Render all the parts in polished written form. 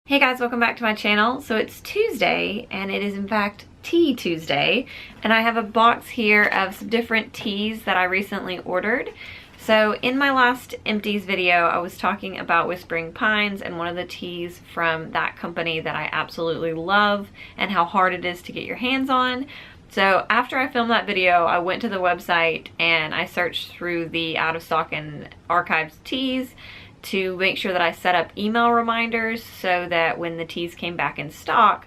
Hey guys, welcome back to my channel. So it's Tuesday, and it is in fact Tea Tuesday, and I have a box here of some different teas that I recently ordered. So in my last empties video, I was talking about Whispering Pines and one of the teas from that company that I absolutely love and how hard it is to get your hands on. So after I filmed that video, I went to the website and I searched through the out of stock and archived teas to make sure that I set up email reminders so that when the teas came back in stock,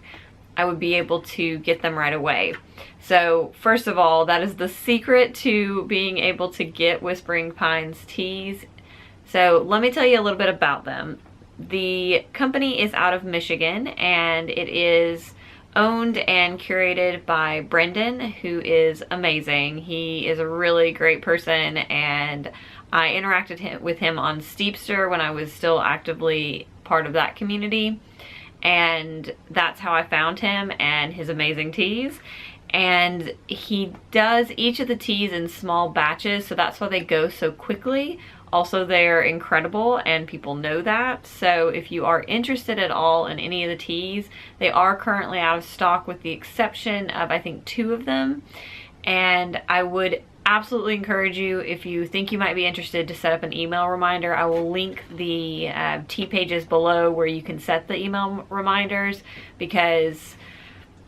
I would be able to get them right away. So first of all, that is the secret to being able to get Whispering Pines teas. So let me tell you a little bit about them. The company is out of Michigan, and it is owned and curated by Brendan, who is amazing. He is a really great person, and I interacted with him on Steepster when I was still actively part of that community, and that's how I found him and his amazing teas. And he does each of the teas in small batches, so that's why they go so quickly. Also, they're incredible and people know that. So if you are interested at all in any of the teas, they are currently out of stock with the exception of I think 2 of them. And I would absolutely encourage you, if you think you might be interested, to set up an email reminder. I will link the tea pages below where you can set the email reminders, because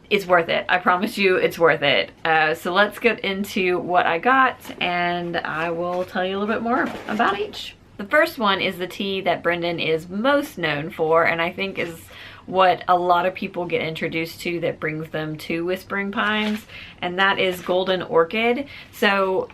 it's worth it. I promise you it's worth it. So let's get into what I got, and I will tell you a little bit more about each. The first one is the tea that Brendan is most known for, and I think is what a lot of people get introduced to that brings them to Whispering Pines, and that is Golden Orchid. So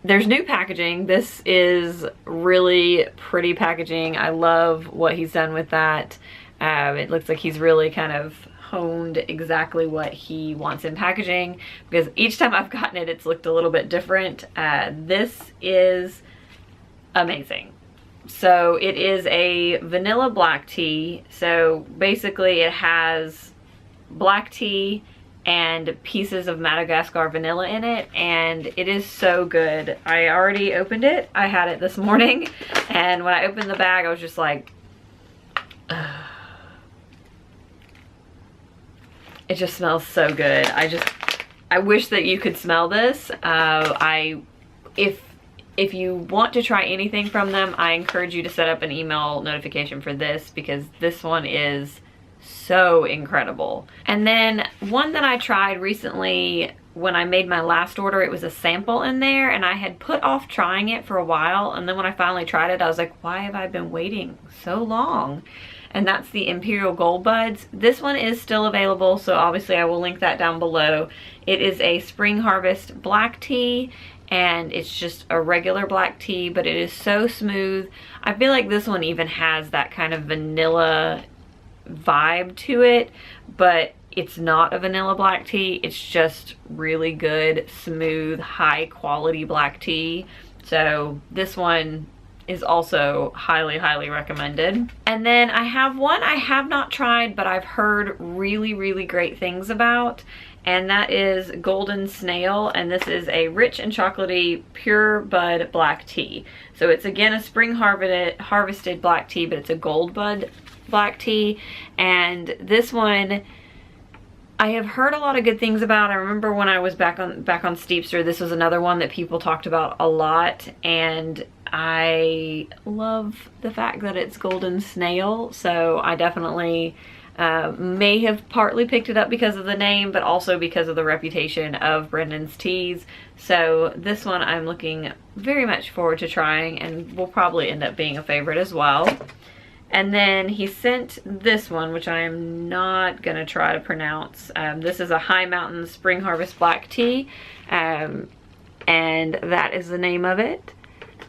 there's new packaging. This is really pretty packaging. I love what he's done with that. It looks like he's really kind of honed exactly what he wants in packaging, because each time I've gotten it, it's looked a little bit different. This is amazing. So it is a vanilla black tea. So basically it has black tea and pieces of Madagascar vanilla in it, and it is so good. I already opened it. I had it this morning, and when I opened the bag, I was just like, ugh. It just smells so good. I wish that you could smell this. If you want to try anything from them, I encourage you to set up an email notification for this, because this one is so incredible. And then one that I tried recently when I made my last order, it was a sample in there, and I had put off trying it for a while, and then when I finally tried it, I was like, why have I been waiting so long? And that's the Imperial Gold Buds. This one is still available, so obviously I will link that down below. It is a Spring Harvest black tea, and it's just a regular black tea, but it is so smooth. I feel like this one even has that kind of vanilla vibe to it, but it's not a vanilla black tea. It's just really good, smooth, high quality black tea. So this one is also highly, highly recommended. And then I have one I have not tried, but I've heard really, really great things about, and that is Golden Snail, and this is a rich and chocolatey pure bud black tea. So it's again a spring harvested black tea, but it's a gold bud black tea. And this one I have heard a lot of good things about. I remember when I was back on Steepster, this was another one that people talked about a lot, and I love the fact that it's Golden Snail, so I definitely may have partly picked it up because of the name, but also because of the reputation of Brendan's teas. So this one I'm looking very much forward to trying, and will probably end up being a favorite as well. And then he sent this one, which I am not gonna try to pronounce. This is a High Mountain Spring Harvest black tea, and that is the name of it.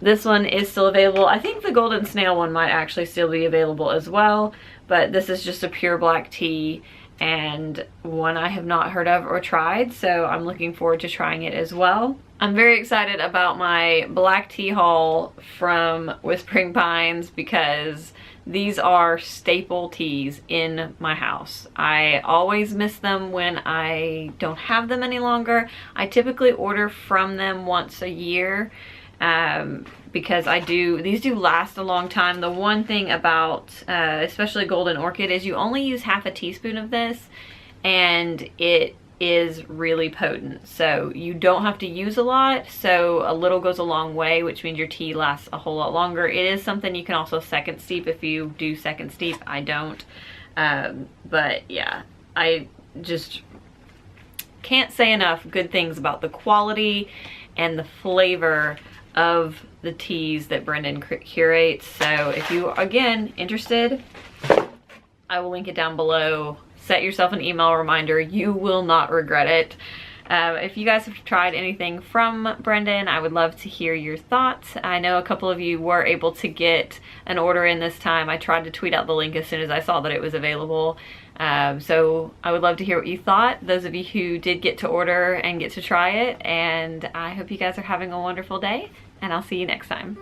This one is still available. I think the Golden Snail one might actually still be available as well, but this is just a pure black tea, and one I have not heard of or tried, so I'm looking forward to trying it as well. I'm very excited about my black tea haul from Whispering Pines, because these are staple teas in my house. I always miss them when I don't have them any longer. I typically order from them once a year, because these do last a long time. The one thing about especially Golden Orchid is you only use half a teaspoon of this, and it is really potent. So you don't have to use a lot, so a little goes a long way, which means your tea lasts a whole lot longer. It is something you can also second steep if you do second steep. I don't. But yeah, I just can't say enough good things about the quality and the flavor of the teas that Brendan curates. So if you, again, interested, I will link it down below. Set yourself an email reminder. You will not regret it. If you guys have tried anything from Brendan, I would love to hear your thoughts. I know a couple of you were able to get an order in this time. I tried to tweet out the link as soon as I saw that it was available. So I would love to hear what you thought, those of you who did get to order and get to try it. And I hope you guys are having a wonderful day, and I'll see you next time.